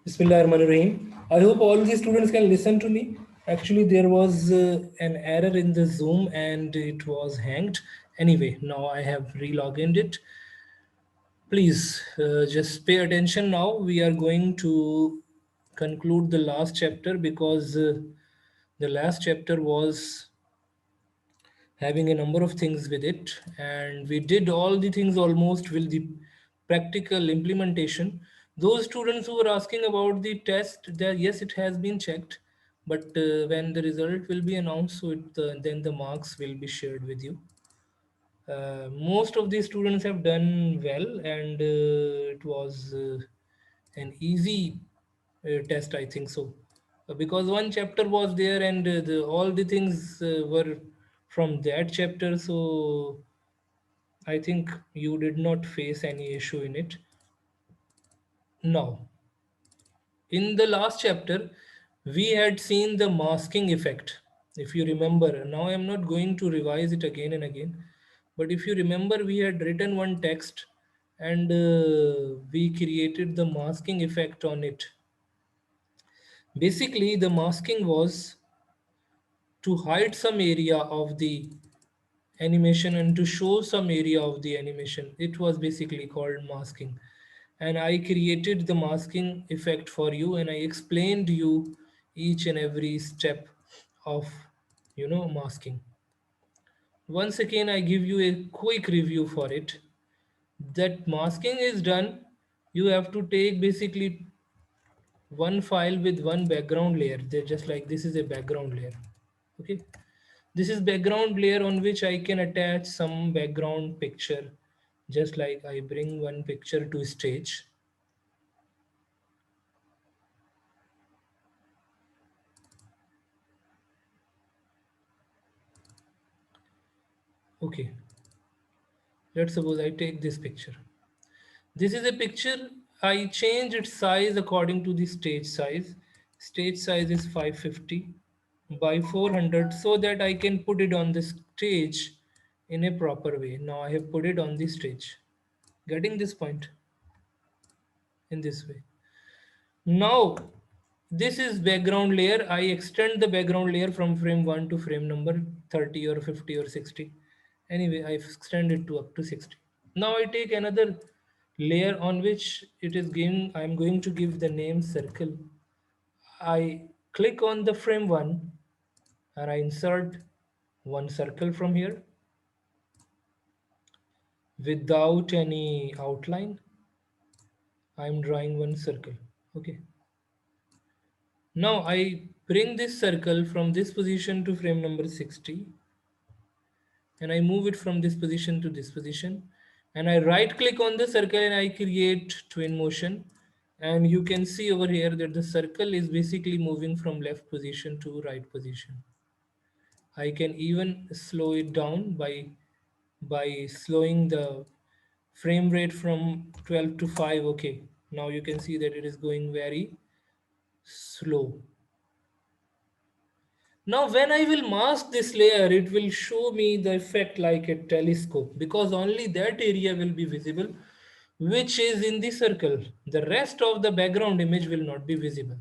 Bismillahirrahmanirrahim. I hope all the students can listen to me. Actually, there was an error in the Zoom and it was hanged. Anyway, now I have relogged it. Please just pay attention now. We are going to conclude the last chapter because the last chapter was having a number of things with it, and we did all the things almost with the practical implementation. Those students who were asking about the test, that yes, it has been checked, but when the result will be announced, so then the marks will be shared with you. Most of the students have done well, and it was an easy test, I think so. Because one chapter was there, and all the things were from that chapter, so I think you did not face any issue in it. Now, in the last chapter, we had seen the masking effect. If you remember, now I'm not going to revise it again and again, but if you remember, we had written one text and we created the masking effect on it. Basically, the masking was to hide some area of the animation and to show some area of the animation. It was basically called masking. And I created the masking effect for you and I explained you each and every step of masking. Once again, I give you a quick review for it. That masking is done. You have to take basically one file with one background layer. They're just like this is a background layer. Okay. This is background layer on which I can attach some background picture. Just like I bring one picture to stage. Okay. Let's suppose I take this picture. This is a picture. I change its size according to the stage size. Stage size is 550 by 400 so that I can put it on the stage in a proper way. Now I have put it on the stage. Getting this point in this way. Now this is background layer. I extend the background layer from frame 1 to frame number 30 or 50 or 60. Anyway, I extend it to up to 60. Now I take another layer on which it is given. I'm going to give the name circle. I click on the frame 1 and I insert one circle from here without any outline. I'm drawing one circle. Okay. Now I bring this circle from this position to frame number 60 and I move it from this position to this position and I right click on the circle and I create twin motion, and you can see over here that the circle is basically moving from left position to right position. I can even slow it down by slowing the frame rate from 12 to 5. Okay, now you can see that it is going very slow. Now when I will mask this layer, it will show me the effect like a telescope because only that area will be visible which is in the circle. The rest of the background image will not be visible.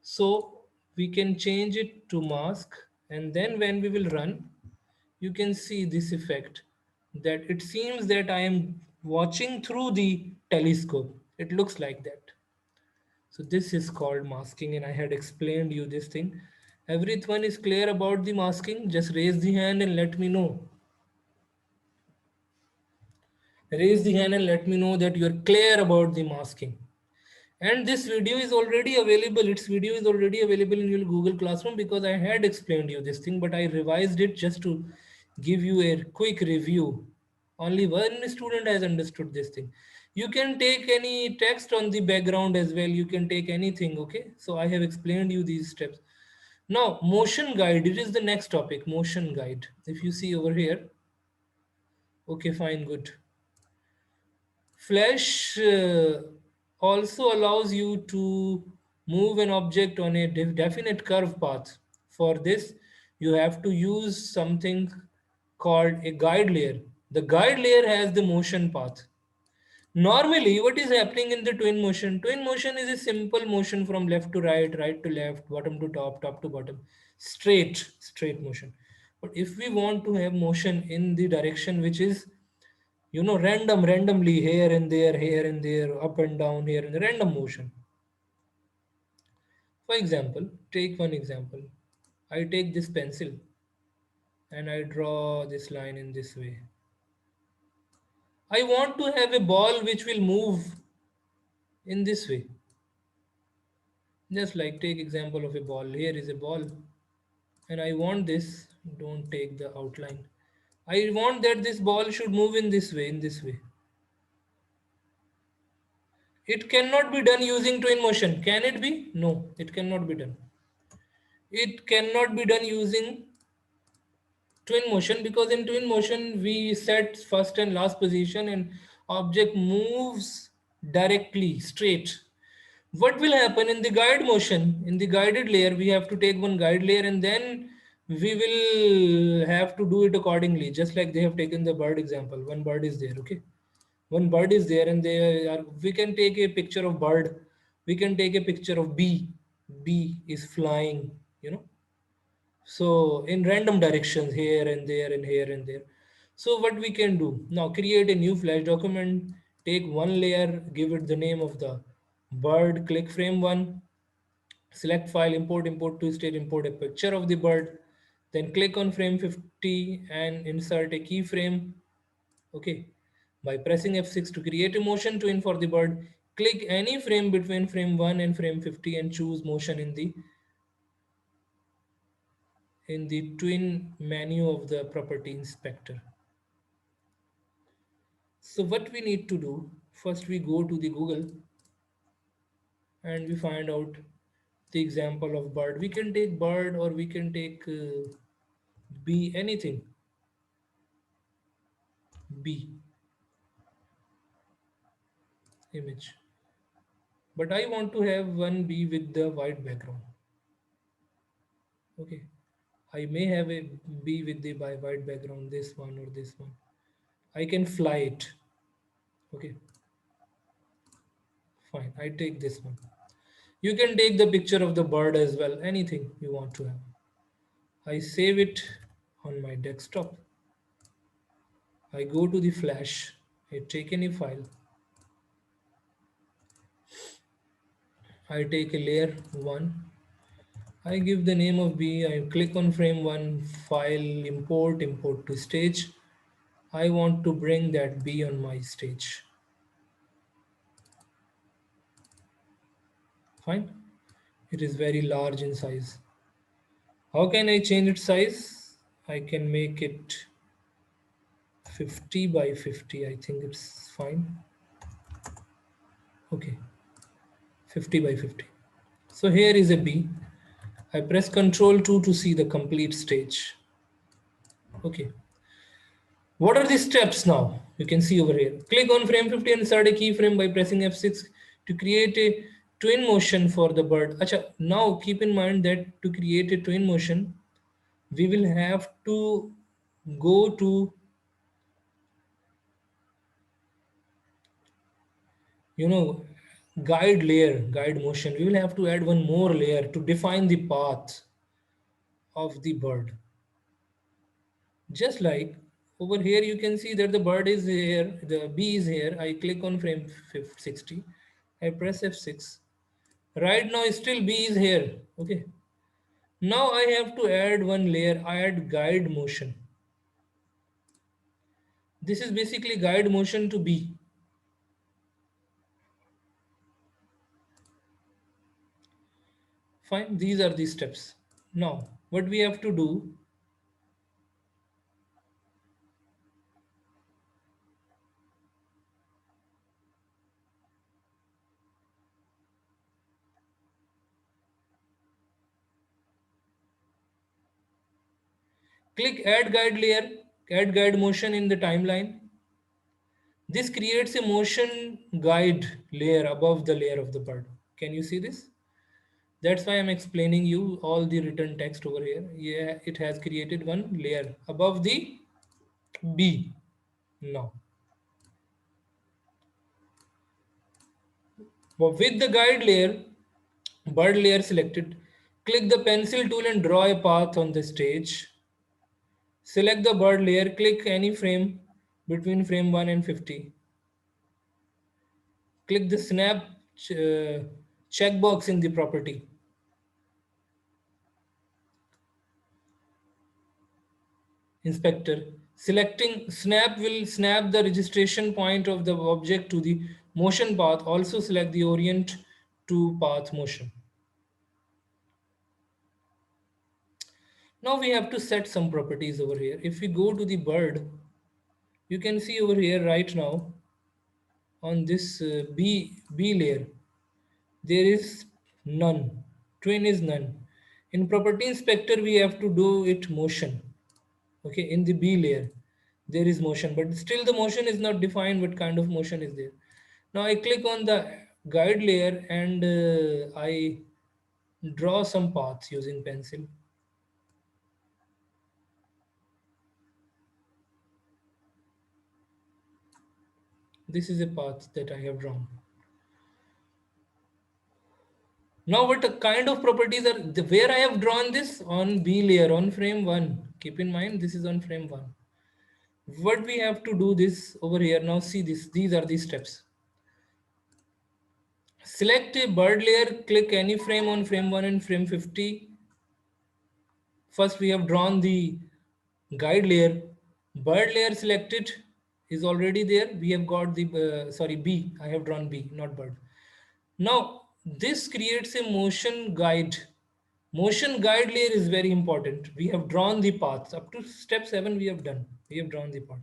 So we can change it to mask, and then when we will run, you can see this effect that it seems that I am watching through the telescope. It looks like that. So this is called masking, and I had explained you this thing. Everyone is clear about the masking? Just raise the hand and let me know. Raise the hand and let me know that you are clear about the masking. And this video is already available. Its video is already available in your Google Classroom because I had explained you this thing, but I revised it just to give you a quick review. Only one student has understood this thing. You can take any text on the background as well. You can take anything, okay? So I have explained you these steps. Now, motion guide, it is the next topic, motion guide. If you see over here, okay, fine, good. Flash also allows you to move an object on a definite curve path. For this, you have to use something called a guide layer. The guide layer has the motion path. Normally, what is happening in the twin motion? Twin motion is a simple motion from left to right, right to left, bottom to top, top to bottom, straight motion. But if we want to have motion in the direction which is, randomly here and there, up and down, here and there, random motion. For example, take one example. I take this pencil and I draw this line in this way. I want to have a ball which will move in this way. Just like take example of a ball. Here is a ball and I want this. Don't take the outline. I want that this ball should move in this way, in this way. It cannot be done using twin motion. Can it be? No, it cannot be done. It cannot be done using twin motion because in twin motion we set first and last position and object moves directly straight. What will happen in the guide motion? In the guided layer, we have to take one guide layer and then we will have to do it accordingly, just like they have taken the bird example. One bird is there, okay? One bird is there and we can take a picture of bird. We can take a picture of bee. Bee is flying, so in random directions here and there and here and there. So what we can do now, create a new Flash document, take one layer, give it the name of the bird, click frame one, select file, import to state, import a picture of the bird, then click on frame 50 and insert a keyframe. Okay, by pressing F6 to create a motion twin for the bird, click any frame between frame 1 and frame 50 and choose motion in the twin menu of the property inspector. So what we need to do, first we go to the Google and we find out the example of bird. We can take bird or we can take bee, anything, bee image. But I want to have one bee with the white background. Okay, I may have a bee with the white background, this one or this one. I can fly it. Okay, fine, I take this one. You can take the picture of the bird as well, anything you want to have. I save it on my desktop. I go to the Flash, I take any file, I take a layer 1, I give the name of B, I click on frame 1, file, import to stage. I want to bring that B on my stage. Fine. It is very large in size. How can I change its size? I can make it 50 by 50. I think it's fine. Okay, 50 by 50. So here is a B. I press Ctrl 2 to see the complete stage. Okay. What are the steps now? You can see over here. Click on frame 50 and insert a keyframe by pressing F6 to create a twin motion for the bird. Acha, now keep in mind that to create a twin motion, we will have to go to, guide layer, guide motion. We will have to add one more layer to define the path of the bird. Just like over here, you can see that the bird is here, the bee is here. I click on frame 60. I press F6. Right now, still B is here. Okay. Now I have to add one layer. I add guide motion. This is basically guide motion to B. Fine. These are the steps. Now, what we have to do, click add guide layer, add guide motion in the timeline. This creates a motion guide layer above the layer of the bird. Can you see this? That's why I'm explaining you all the written text over here. Yeah, it has created one layer above the B. Now, But with the guide layer, bird layer selected, click the pencil tool and draw a path on the stage. Select the bird layer, click any frame between frame 1 and 50. Click the snap checkbox in the property. Inspector. Selecting snap will snap the registration point of the object to the motion path. Also select the orient to path motion. Now we have to set some properties over here. If we go to the bird, you can see over here right now on this B layer, there is none. Twin is none. In property inspector, we have to do it motion. Okay, in the B layer, there is motion, but still the motion is not defined what kind of motion is there. Now I click on the guide layer and I draw some paths using pencil. This is a path that I have drawn. Now what kind of properties are where I have drawn this on B layer on frame 1. Keep in mind this is on frame 1. What we have to do this over here. Now see this. These are the steps. Select a bird layer, click any frame on frame 1 and frame 50. First we have drawn the guide layer. Bird layer selected is already there. We have got the sorry B. I have drawn B, not bird. Now this creates a motion guide. Motion guide layer is very important. We have drawn the paths. Up to step 7 we have done. We have drawn the path.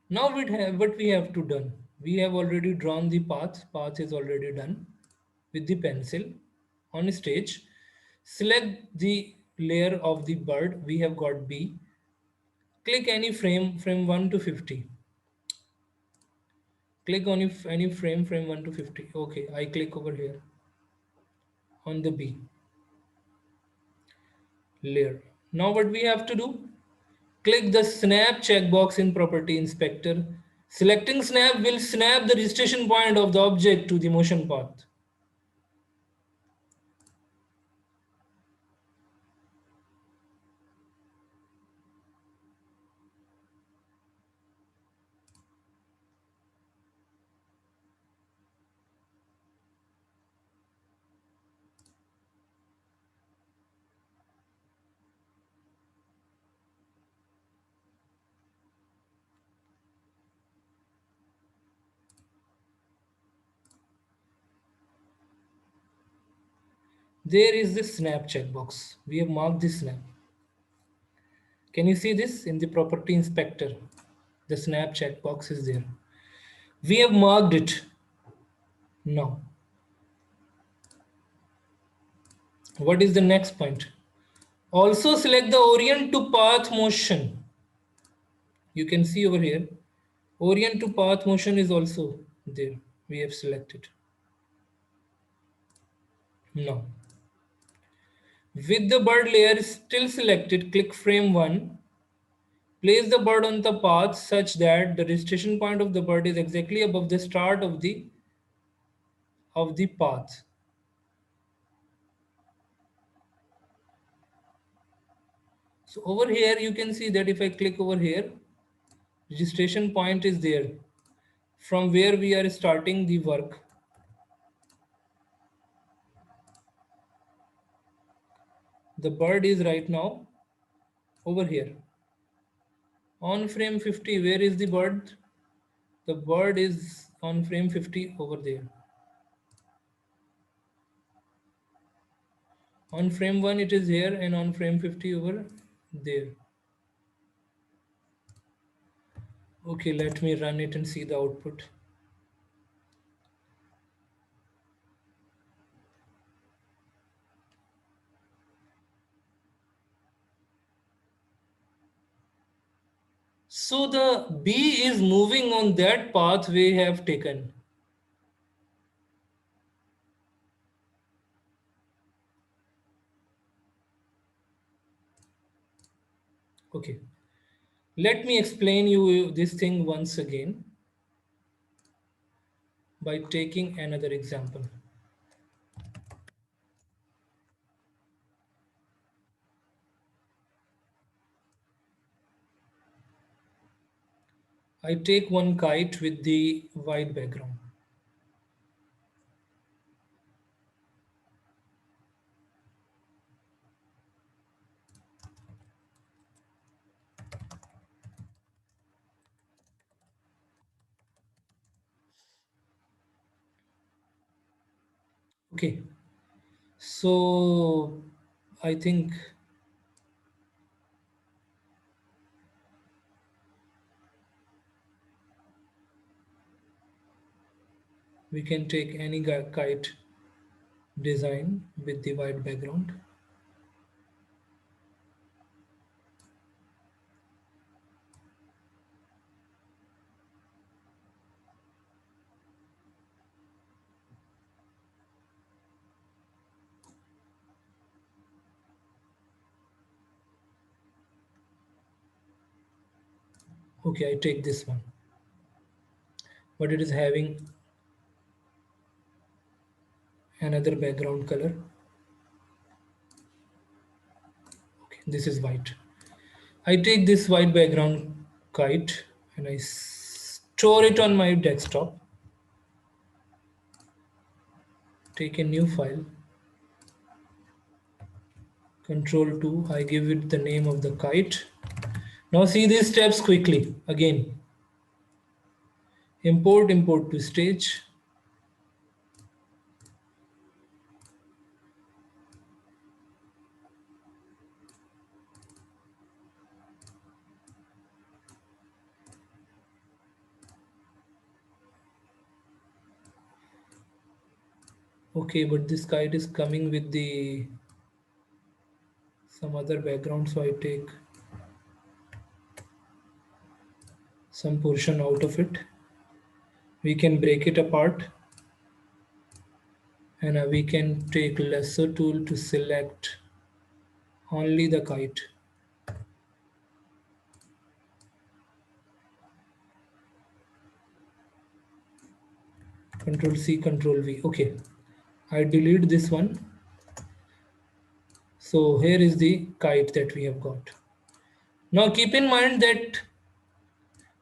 Now what we have to done. We have already drawn the path. Path is already done with the pencil on stage. Select the layer of the bird. We have got B. Click any frame 1 to 50. Click on any frame 1 to 50. Okay, I click over here on the B layer. Now what we have to do? Click the snap checkbox in property inspector. Selecting snap will snap the registration point of the object to the motion path. There is the snap checkbox. We have marked the snap. Can you see this in the property inspector? The snap checkbox is there. We have marked it. Now, what is the next point? Also select the orient to path motion. You can see over here, orient to path motion is also there. We have selected. Now, with the bird layer still selected, click frame 1. Place the bird on the path such that the registration point of the bird is exactly above the start of the path. So over here you can see that if I click over here, registration point is there from where we are starting the work. The bird is right now over here. On frame 50, where is the bird? The bird is on frame 50 over there. On frame 1 it is here and on frame 50 over there. Okay, let me run it and see the output. So the bee is moving on that path we have taken. Okay, let me explain you this thing once again. by taking another example. I take one kite with the white background. Okay, so I think we can take any kite design with the white background. Okay, I take this one, but it is having another background color. Okay, this is white. I take this white background kite and I store it on my desktop. Take a new file, Control 2, I give it the name of the kite. Now see these steps quickly. Again, import to stage. Okay, but this kite is coming with the some other background, so I take some portion out of it. We can break it apart and we can take lasso tool to select only the kite. Control C, Control V. Okay, I delete this one. So here is the kite that we have got. Now keep in mind that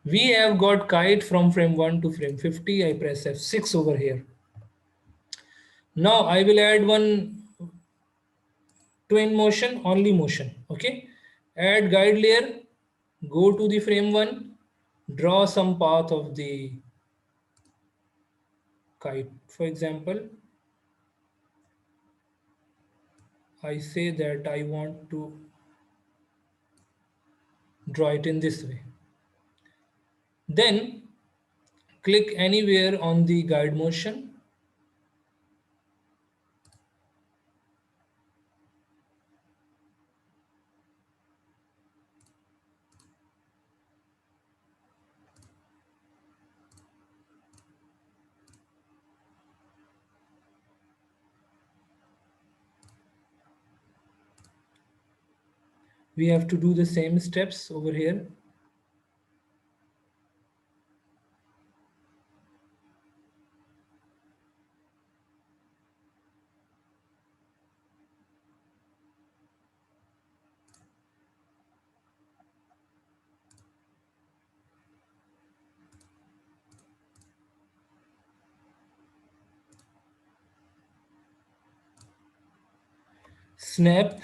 we have got kite from frame 1 to frame 50. I press F6 over here. Now I will add one twin motion, only motion. Okay, add guide layer, go to the frame 1, draw some path of the kite. For example, I say that I want to draw it in this way. Then click anywhere on the guide motion. We have to do the same steps over here. Snap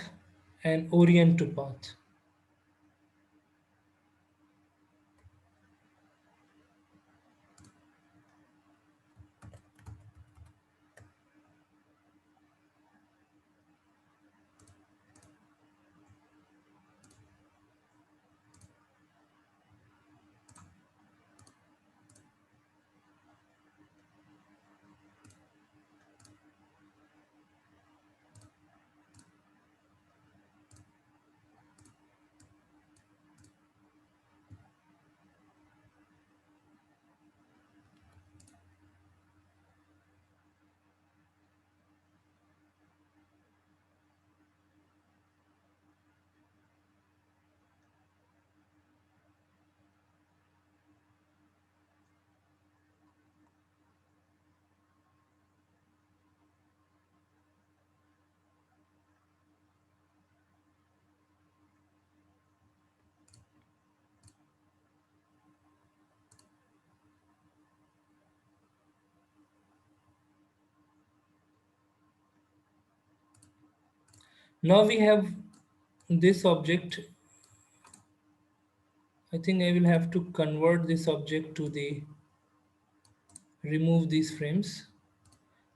and orient to path. Now we have this object. I think I will have to convert this object to the, remove these frames.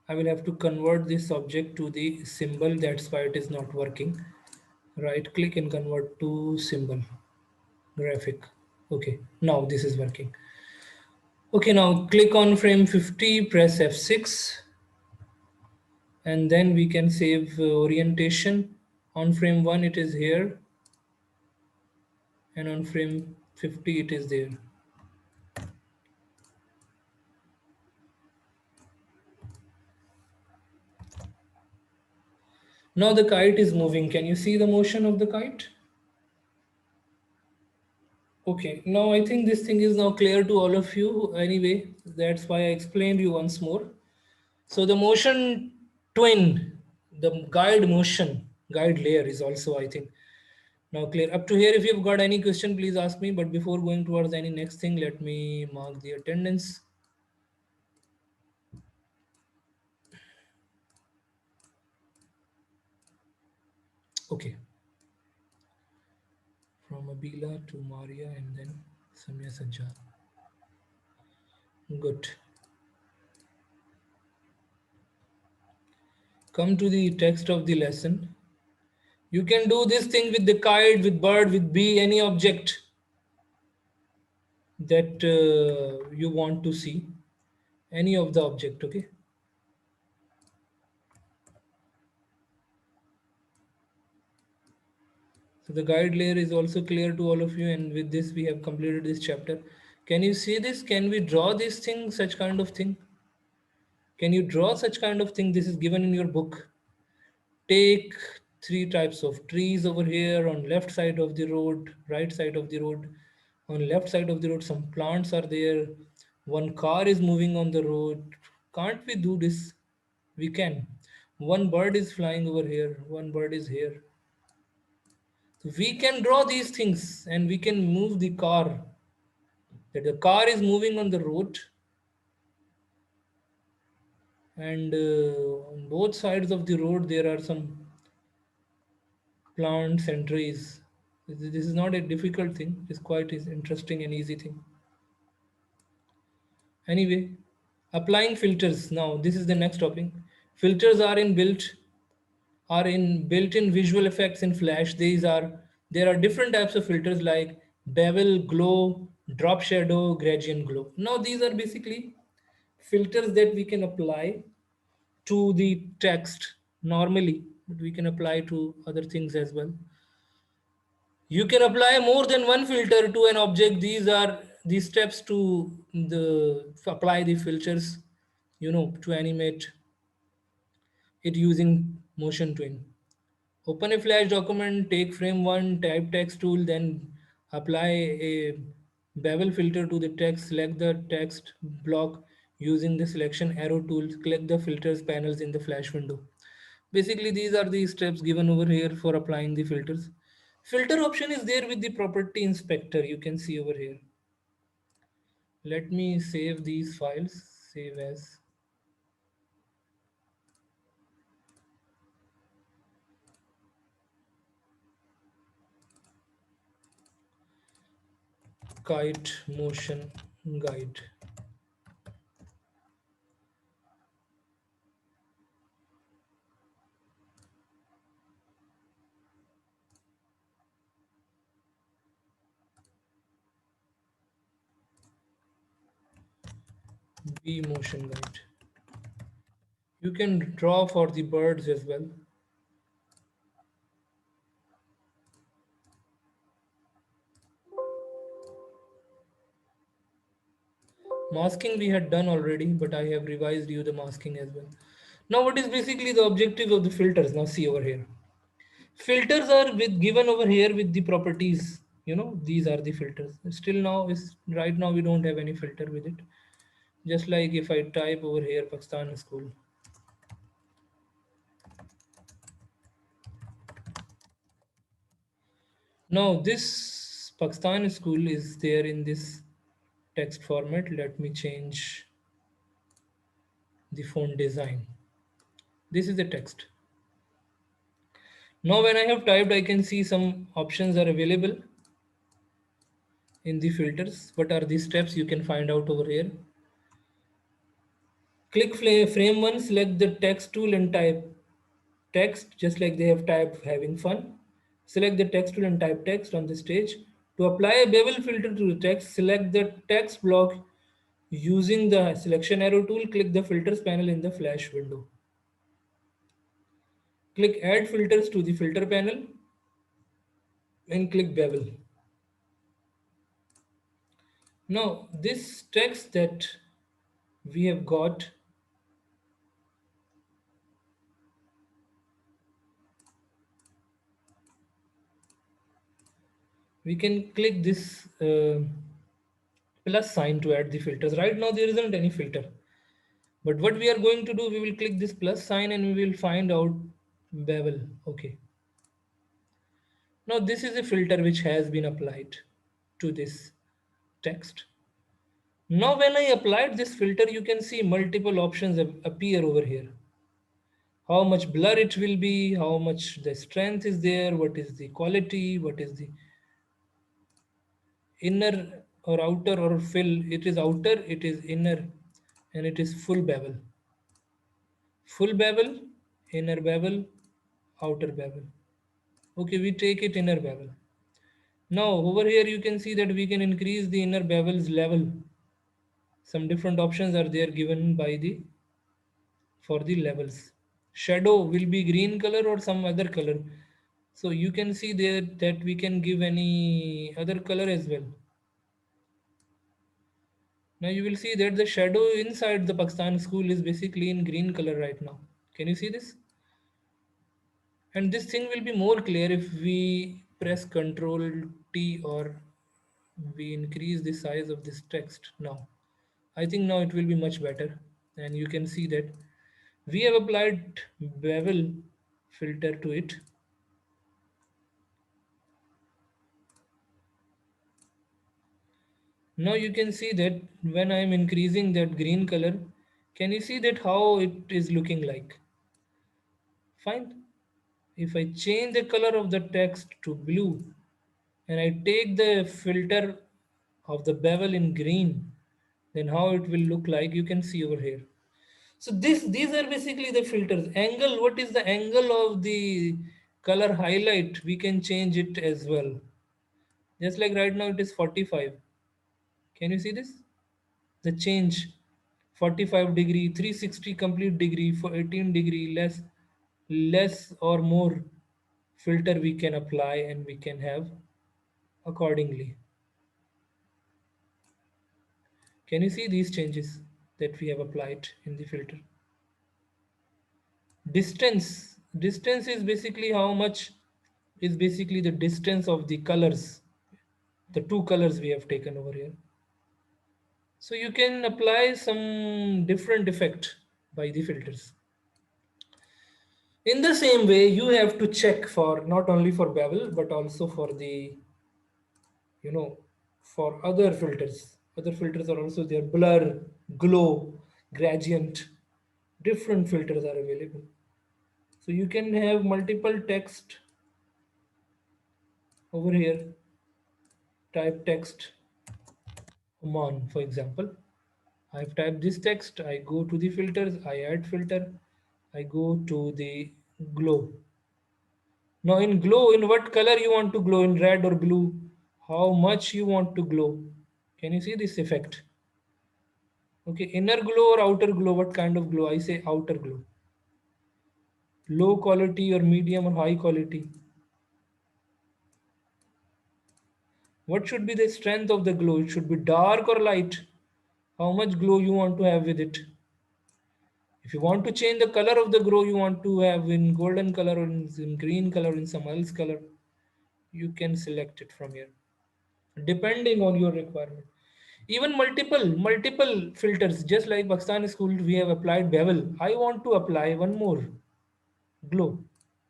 I will have to convert this object to the symbol. That's why it is not working. Right click and convert to symbol, graphic. Okay, now this is working. Okay, now click on frame 50, press F6, and then we can save orientation. On frame 1 it is here, and on frame 50 it is there. Now the kite is moving. Can you see the motion of the kite? Okay, now I think this thing is now clear to all of you. Anyway, that's why I explained you once more. So the motion twin, the guide layer is also, I think, now clear. Up to here, if you've got any question, please ask me. But before going towards any next thing, let me mark the attendance. Okay. From Abila to Maria and then Samya Sajjad. Good. Come to the text of the lesson. You can do this thing with the kite, with bird, with bee, any object that you want to see. Any of the object, okay? So the guide layer is also clear to all of you, and with this we have completed this chapter. Can you see this? Can we draw this thing, such kind of thing? Can you draw such kind of thing? This is given in your book. Take three types of trees over here on left side of the road, right side of the road. On left side of the road, some plants are there. One car is moving on the road. Can't we do this? We can. One bird is flying over here. One bird is here. We can draw these things and we can move the car. That the car is moving on the road, and on both sides of the road there are some plants and trees. This is not a difficult thing. It's quite interesting and easy thing. Anyway, applying filters. Now this is the next topic. Filters are in built-in visual effects in Flash. There are different types of filters like bevel, glow, drop shadow, gradient glow. Now these are basically filters that we can apply to the text normally, but we can apply to other things as well. You can apply more than one filter to an object. These are the steps to apply the filters, to animate it using motion twin. Open a Flash document, take frame 1, type text tool, then apply a bevel filter to the text, select the text block using the selection arrow tool, click the filters panels in the Flash window. Basically, these are the steps given over here for applying the filters. Filter option is there with the property inspector, you can see over here. Let me save these files, save as. Kite motion guide. Bee motion guide. You can draw for the birds as well. Masking we had done already, but I have revised you the masking as well. Now what is basically the objective of the filters? Now see over here. Filters are given over here with the properties. These are the filters. Still now is right now we don't have any filter with it. Just like if I type over here Pakistan school. Now this Pakistan school is there in this text format. Let me change the font design. This is the text. Now when I have typed, I can see some options are available in the filters. What are the steps you can find out over here? Click frame 1, select the text tool and type text, just like they have typed having fun. Select the text tool and type text on the stage. To apply a bevel filter to the text, select the text block using the selection arrow tool. Click the filters panel in the flash window. Click add filters to the filter panel and click bevel. Now this text that we have got, we can click this plus sign to add the filters. Right now there isn't any filter, but what we are going to do, we will click this plus sign and we will find out bevel. Okay, now this is a filter which has been applied to this text. Now when I applied this filter, you can see multiple options appear over here. How much blur it will be, how much the strength is there, what is the quality, what is the inner or outer or fill. It is outer, it is inner, and it is full bevel. Full bevel, inner bevel, outer bevel. Okay, we take it inner bevel. Now over here you can see that we can increase the inner bevel's level. Some different options are there given by the for the levels. Shadow will be green color or some other color. So you can see there that we can give any other color as well. Now you will see that the shadow inside the Pakistan school is basically in green color right now. Can you see this? And this thing will be more clear if we press Ctrl T or we increase the size of this text now. I think now it will be much better. And you can see that we have applied bevel filter to it. Now you can see that when I am increasing that green color, can you see that how it is looking like? Fine. If I change the color of the text to blue and I take the filter of the bevel in green, then how it will look like you can see over here. So these are basically the filters. Angle, what is the angle of the color highlight? We can change it as well. Just like right now it is 45. Can you see this? The change 45 degree, 360 complete degree, for 18 degree, less or more filter we can apply and we can have accordingly. Can you see these changes that we have applied in the filter? Distance is basically how much is basically the distance of the colors, the two colors we have taken over here. So you can apply some different effect by the filters. In the same way, you have to check for not only for bevel but also for the, you know, for other filters. Other filters are also there: blur, glow, gradient. Different filters are available. So you can have multiple text over here. Type text Oman, for example. I've typed this text. I go to the filters. I add filter. I go to the glow. Now in glow, in what color you want to glow, in red or blue, how much you want to glow. Can you see this effect? Okay, inner glow or outer glow, what kind of glow? I say outer glow. Low quality or medium or high quality. What should be the strength of the glow? It should be dark or light. How much glow you want to have with it. If you want to change the color of the glow, you want to have in golden color or in green color or in some else color, you can select it from here depending on your requirement. Even multiple filters, just like Pakistan school we have applied bevel. I want to apply one more glow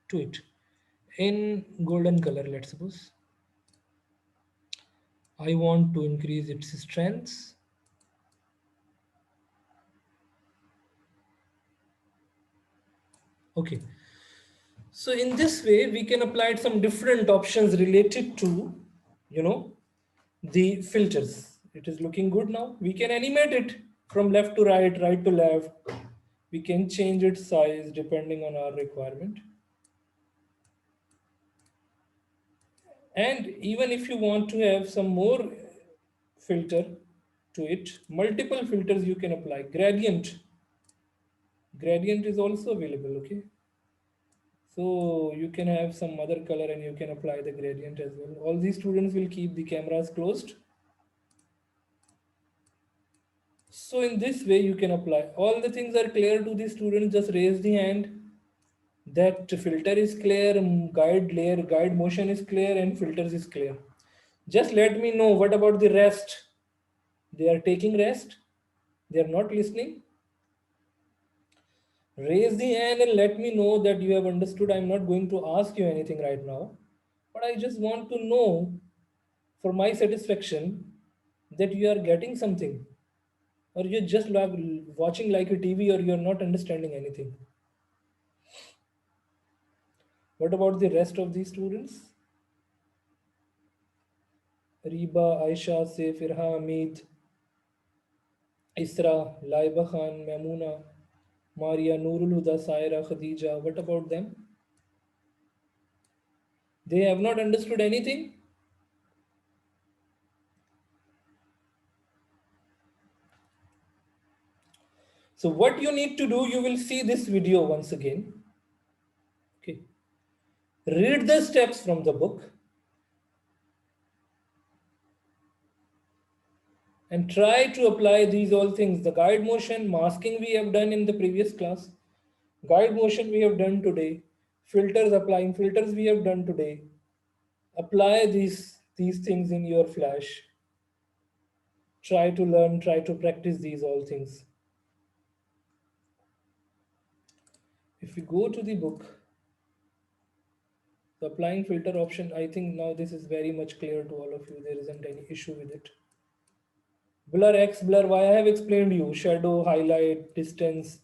to it in golden color. Let's suppose I want to increase its strength. Okay, So in this way we can apply some different options related to, you know, the filters. It is looking good now. We can animate it from left to right, right to left. We can change its size depending on our requirement. And even if you want to have some more filter to it, multiple filters you can apply. Gradient is also available, okay? So you can have some other color and you can apply the gradient as well. All these students will keep the cameras closed. So in this way you can apply. All the things are clear to the students, just raise the hand. That filter is clear, guide motion is clear, and filters is clear. Just let me know what about the rest. They are taking rest. They are not listening. Raise the hand and let me know that you have understood. I'm not going to ask you anything right now, but I just want to know for my satisfaction that you are getting something, or you're just like watching like a TV, or you're not understanding anything. What about the rest of these students? Reba, Aisha, Saif, Irha, Hamid, Isra, Laiba Khan, Mamuna, Maria, Nurul Huda, Saira, Khadija. What about them? They have not understood anything. So what you need to do, you will see this video once again. Okay. Read the steps from the book and try to apply these all things. The guide motion, masking we have done in the previous class. Guide motion we have done today. Filters, applying filters we have done today. Apply these things in your flash. Try to learn, try to practice these all things. If we go to the book, the applying filter option, I think now this is very much clear to all of you. There isn't any issue with it. Blur X, blur Y, I have explained you. Shadow, highlight, distance.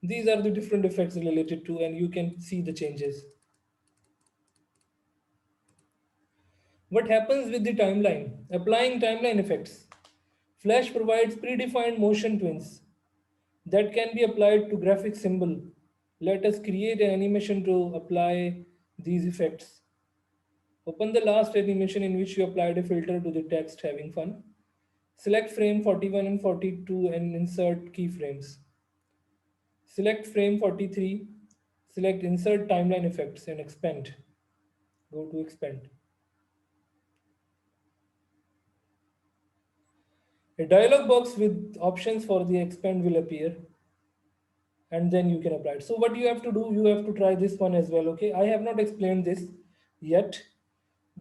These are the different effects related to, and you can see the changes. What happens with the timeline? Applying timeline effects. Flash provides predefined motion twins that can be applied to graphic symbol. Let us create an animation to apply these effects. Open the last animation in which you applied a filter to the text. Having fun. Select frame 41 and 42 and insert keyframes. Select frame 43. Select insert timeline effects and expand. Go to expand. A dialog box with options for the expand will appear, and then you can apply it. So what you have to do, you have to try this one as well. Okay, I have not explained this yet,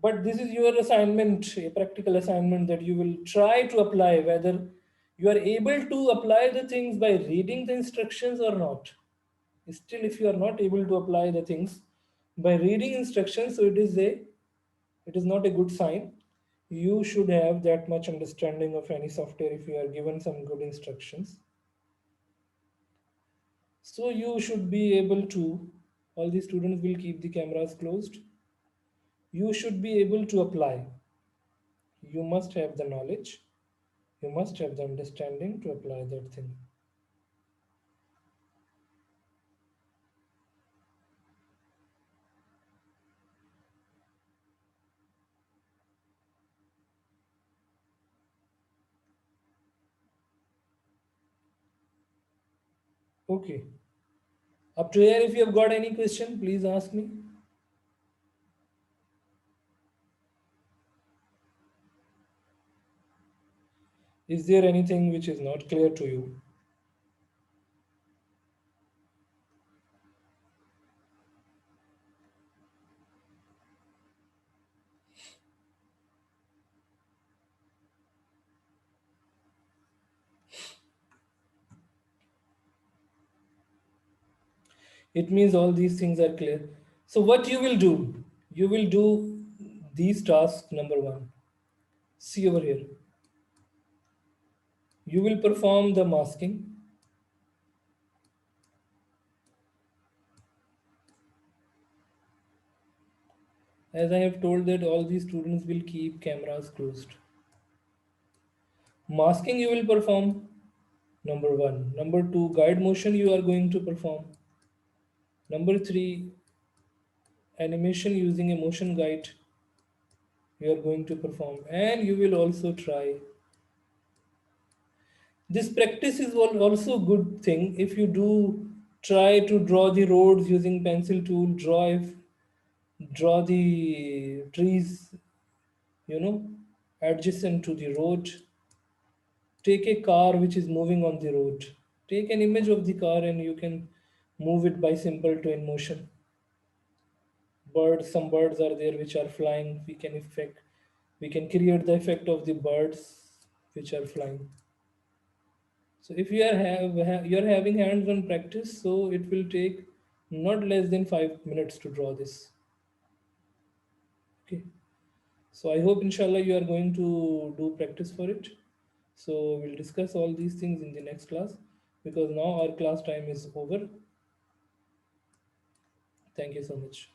but this is your assignment, a practical assignment that you will try to apply, whether you are able to apply the things by reading the instructions or not. Still, if you are not able to apply the things by reading instructions, so it is not a good sign. You should have that much understanding of any software if you are given some good instructions. So you should be able to, all the students will keep the cameras closed. You should be able to apply. You must have the knowledge. You must have the understanding to apply that thing. Okay. Up to here, if you have got any question, please ask me. Is there anything which is not clear to you? It means all these things are clear. So what you will do these tasks. Number one, see over here. You will perform the masking. As I have told that all these students will keep cameras closed. Masking you will perform, number one. Number two, guide motion you are going to perform. Number three, animation using a motion guide you are going to perform. And you will also try. This practice is also good thing. If you do try to draw the roads using pencil tool, draw the trees, you know, adjacent to the road. Take a car which is moving on the road. Take an image of the car and you can move it by simple twin motion. Birds, some birds are there which are flying. We can create the effect of the birds which are flying. So if you are you are having hands-on practice, so it will take not less than 5 minutes to draw this. Okay. So I hope inshallah you are going to do practice for it. So we'll discuss all these things in the next class because now our class time is over. Thank you so much.